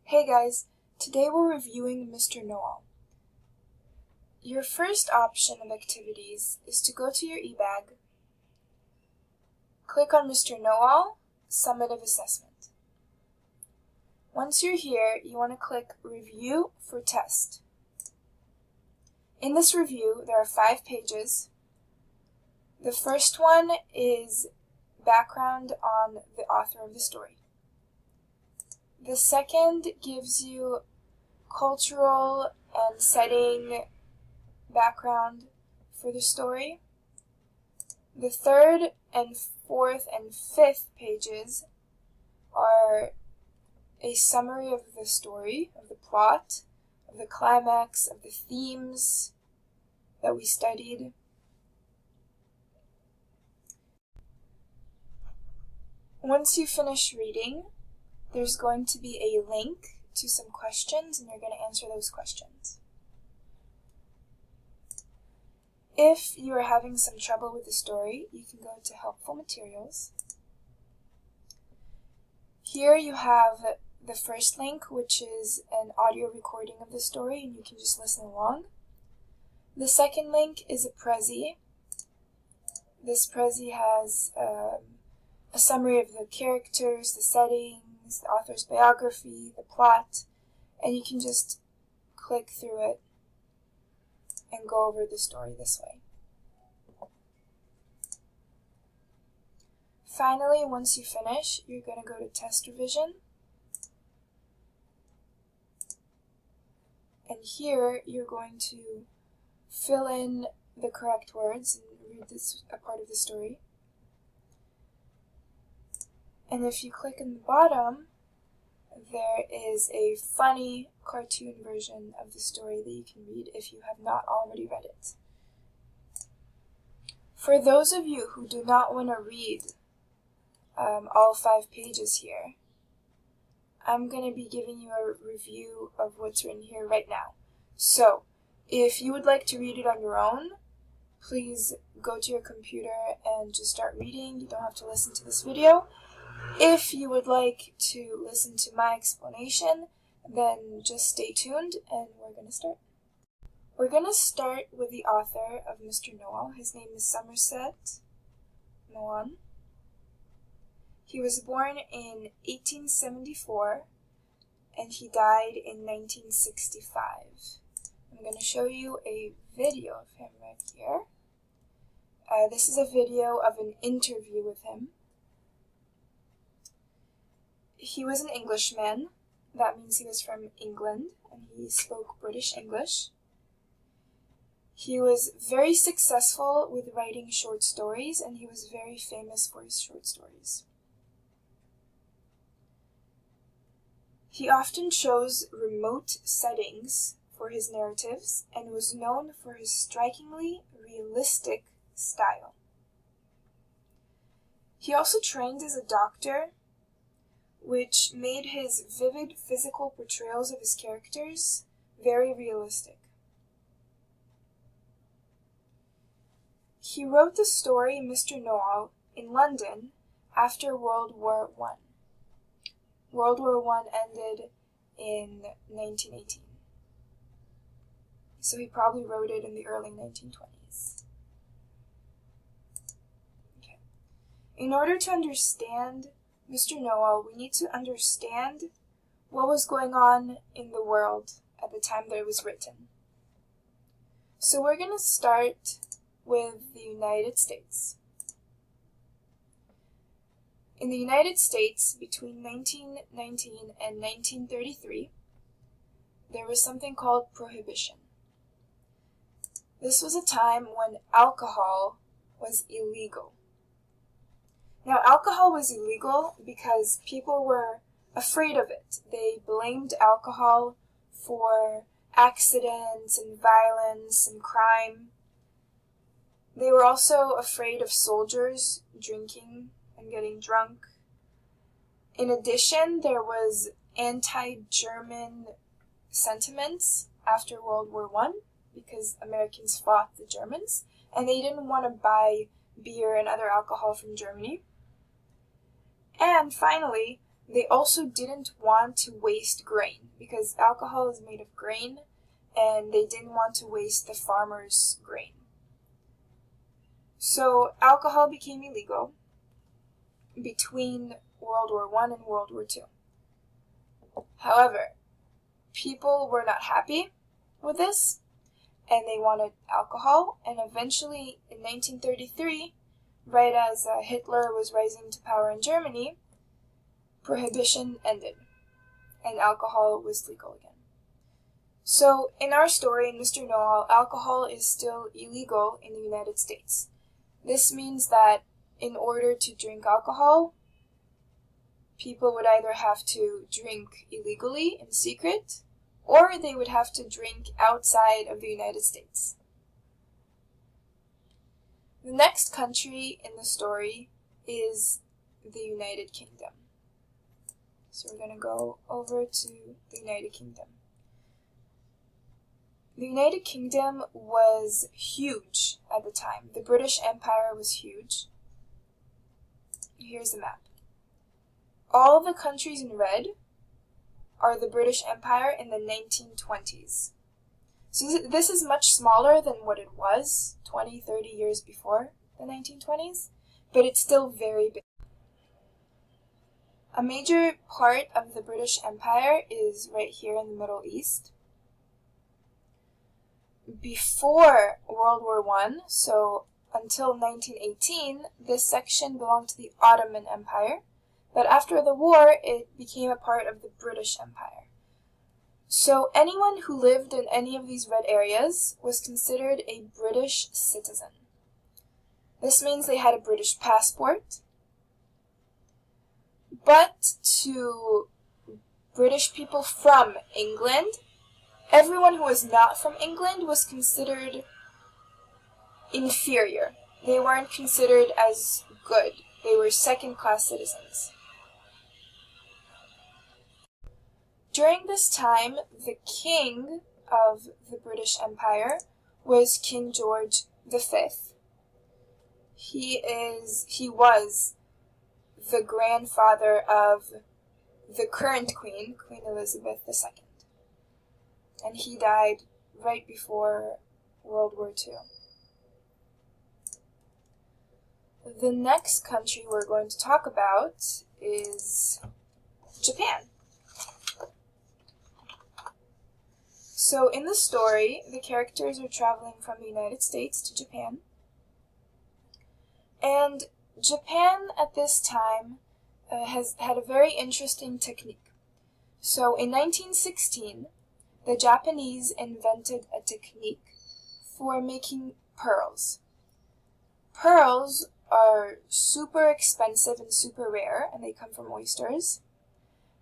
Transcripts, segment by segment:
Hey guys, today we're reviewing Mr. Know-All. Your first option of activities is to go to your eBag, click on Mr. Know-All, Summative Assessment. Once you're here, you want to click Review for Test. In this review, there are 5 pages. The first one is background on the author of the story. The second gives you cultural and setting background for the story. The third and fourth and fifth pages are a summary of the story, of the plot, of the climax, of the themes that we studied. Once you finish reading, there's going to be a link to some questions, and you're going to answer those questions. If you are having some trouble with the story, you can go to Helpful Materials. Here you have the first link, which is an audio recording of the story, and you can just listen along. The second link is a Prezi. This Prezi has a summary of the characters, the settings, the author's biography, the plot, and you can just click through it and go over the story this way. Finally, once you finish, you're going to go to Test Revision. And here you're going to fill in the correct words and read a part of the story. And if you click in the bottom, there is a funny cartoon version of the story that you can read if you have not already read it. For those of you who do not want to read all 5 pages here, I'm going to be giving you a review of what's written here right now. So, if you would like to read it on your own, please go to your computer and just start reading. You don't have to listen to this video. If you would like to listen to my explanation, then just stay tuned and we're going to start. We're going to start with the author of Mr. Know-All. His name is Somerset Maugham. He was born in 1874 and he died in 1965. I'm going to show you a video of him right here. This is a video of an interview with him. He was an Englishman. That means he was from England and he spoke British English. He was very successful with writing short stories and he was very famous for his short stories. He often chose remote settings for his narratives and was known for his strikingly realistic style. He also trained as a doctor, which made his vivid physical portrayals of his characters very realistic. He wrote the story Mr. Know-All in London after World War I. World War I ended in 1918. So he probably wrote it in the early 1920s. Okay. In order to understand Mr. Know-All, we need to understand what was going on in the world at the time that it was written. So we're going to start with the United States. In the United States, between 1919 and 1933, there was something called Prohibition. This was a time when alcohol was illegal. Now, alcohol was illegal because people were afraid of it. They blamed alcohol for accidents and violence and crime. They were also afraid of soldiers drinking and getting drunk. In addition, there was anti-German sentiments after World War I because Americans fought the Germans, and they didn't want to buy beer and other alcohol from Germany. And finally, they also didn't want to waste grain, because alcohol is made of grain, and they didn't want to waste the farmers' grain. So alcohol became illegal between World War I and World War II. However, people were not happy with this, and they wanted alcohol, and eventually in 1933, right as Hitler was rising to power in Germany, prohibition ended, and alcohol was legal again. So in our story, in Mr. Know-All, alcohol is still illegal in the United States. This means that in order to drink alcohol, people would either have to drink illegally in secret, or they would have to drink outside of the United States. The next country in the story is the United Kingdom. So we're going to go over to the United Kingdom. The United Kingdom was huge at the time. The British Empire was huge. Here's the map. All the countries in red are the British Empire in the 1920s. So this is much smaller than what it was 20, 30 years before the 1920s, but it's still very big. A major part of the British Empire is right here in the Middle East. Before World War I, so until 1918, this section belonged to the Ottoman Empire, but after the war, it became a part of the British Empire. So anyone who lived in any of these red areas was considered a British citizen. This means they had a British passport, but to British people from England, everyone who was not from England was considered inferior. They weren't considered as good. They were second-class citizens. During this time, the king of the British Empire was King George V. He was the grandfather of the current queen, Queen Elizabeth II. And he died right before World War II. The next country we're going to talk about is Japan. So in the story, the characters are traveling from the United States to Japan. And Japan at this time has had a very interesting technique. So in 1916, the Japanese invented a technique for making pearls. Pearls are super expensive and super rare, and they come from oysters.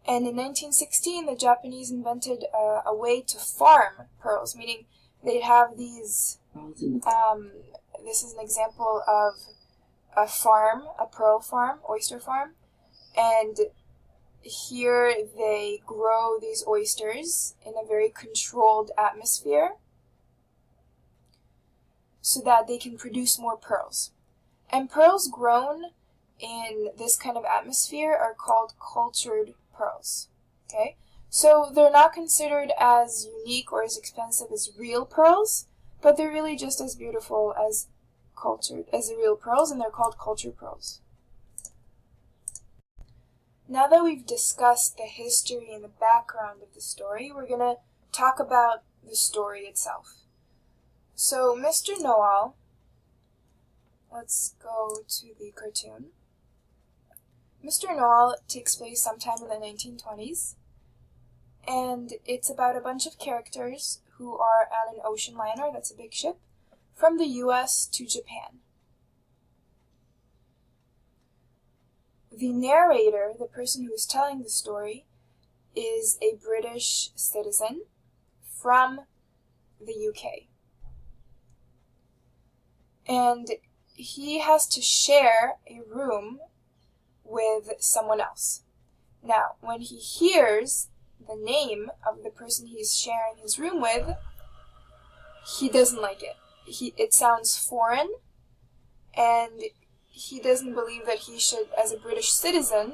And in 1916, the Japanese invented a way to farm pearls, meaning they'd have these, this is an example of a farm, a pearl farm, oyster farm, and here they grow these oysters in a very controlled atmosphere so that they can produce more pearls. And pearls grown in this kind of atmosphere are called cultured pearls. Okay? So they're not considered as unique or as expensive as real pearls, but they're really just as beautiful as the real pearls, and they're called cultured pearls. Now that we've discussed the history and the background of the story, we're going to talk about the story itself. So, Mr. Know-All, let's go to the cartoon. Mr. Know-All takes place sometime in the 1920s, and it's about a bunch of characters who are on an ocean liner, that's a big ship, from the US to Japan. The narrator, the person who is telling the story, is a British citizen from the UK. And he has to share a room with someone else. Now, when he hears the name of the person he's sharing his room with, he doesn't like it. It sounds foreign, and he doesn't believe that he should, as a British citizen,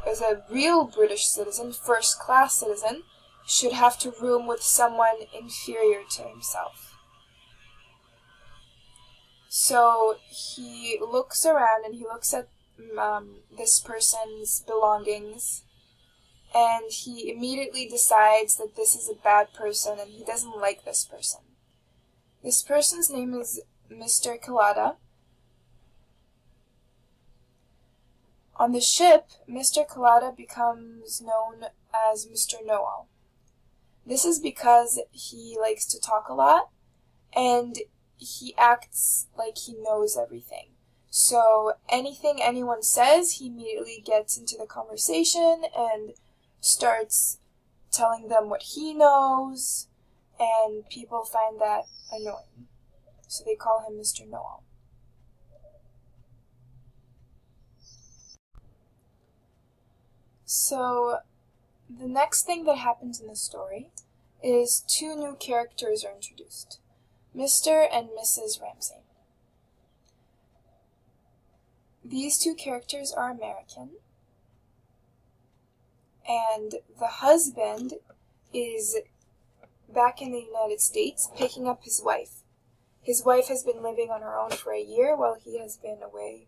a real British citizen, first-class citizen, should have to room with someone inferior to himself. So he looks around and he looks at this person's belongings, and he immediately decides that this is a bad person and he doesn't like this person. This person's name is Mr. Kalada. On the ship, Mr. Kalada becomes known as Mr. Know-All. This is because he likes to talk a lot, and he acts like he knows everything. So anything anyone says, he immediately gets into the conversation and starts telling them what he knows, and people find that annoying. So they call him Mr. Know-All. So the next thing that happens in the story is two new characters are introduced, Mr. and Mrs. Ramsay. These two characters are American, and the husband is back in the United States picking up his wife. His wife has been living on her own for a year while he has been away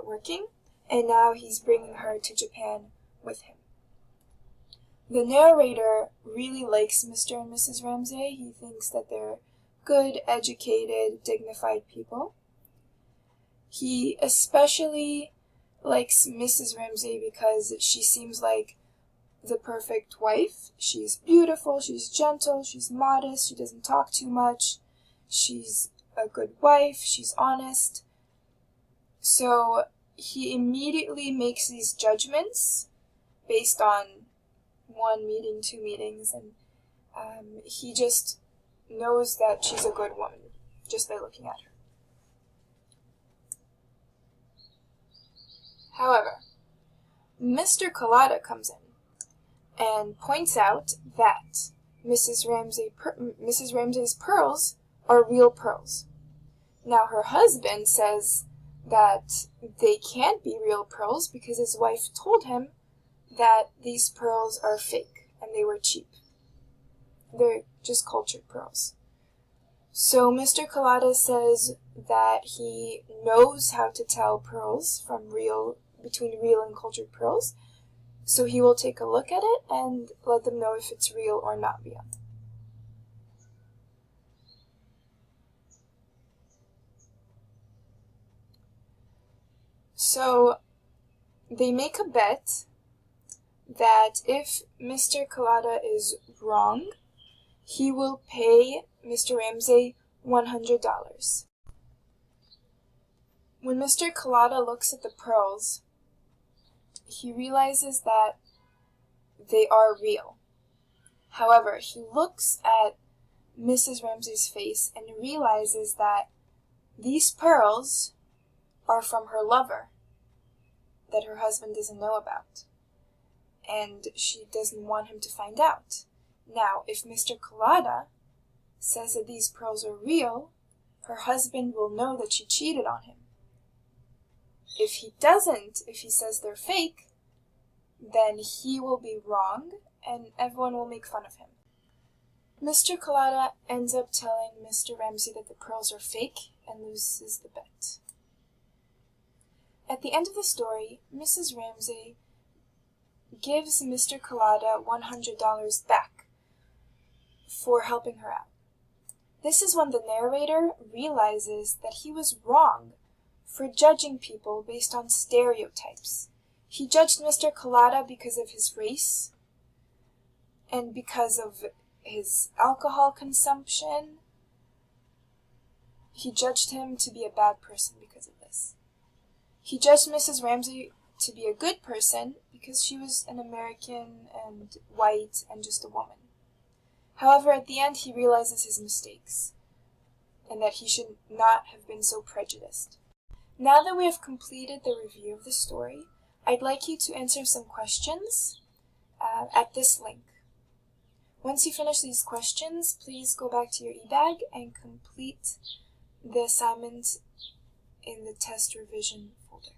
working, and now he's bringing her to Japan with him. The narrator really likes Mr. and Mrs. Ramsay. He thinks that they're good, educated, dignified people. He especially likes Mrs. Ramsay because she seems like the perfect wife. She's beautiful, she's gentle, she's modest, she doesn't talk too much. She's a good wife, she's honest. So he immediately makes these judgments based on one meeting, two meetings, and he just knows that she's a good woman just by looking at her. However, Mr. Kalada comes in and points out that Mrs. Ramsay's pearls are real pearls. Now her husband says that they can't be real pearls because his wife told him that these pearls are fake and they were cheap. They're just cultured pearls. So Mr. Kalada says that he knows how to tell pearls between real and cultured pearls, so he will take a look at it and let them know if it's real or not real. So they make a bet that if Mr. Kalada is wrong, he will pay Mr. Ramsay $100. When Mr. Kalada looks at the pearls, he realizes that they are real. However, he looks at Mrs. Ramsay's face and realizes that these pearls are from her lover that her husband doesn't know about, and she doesn't want him to find out. Now, if Mr. Kalada says that these pearls are real, her husband will know that she cheated on him. If he doesn't, if he says they're fake, then he will be wrong and everyone will make fun of him. Mr. Kalada ends up telling Mr. Ramsay that the pearls are fake and loses the bet. At the end of the story, Mrs. Ramsay gives Mr. Kalada $100 back for helping her out. This is when the narrator realizes that he was wrong for judging people based on stereotypes. He judged Mr. Kalada because of his race and because of his alcohol consumption. He judged him to be a bad person because of this. He judged Mrs. Ramsay to be a good person because she was an American and white and just a woman. However, at the end, he realizes his mistakes and that he should not have been so prejudiced. Now that we have completed the review of the story, I'd like you to answer some questions at this link. Once you finish these questions, please go back to your eBag and complete the assignment in the test revision folder.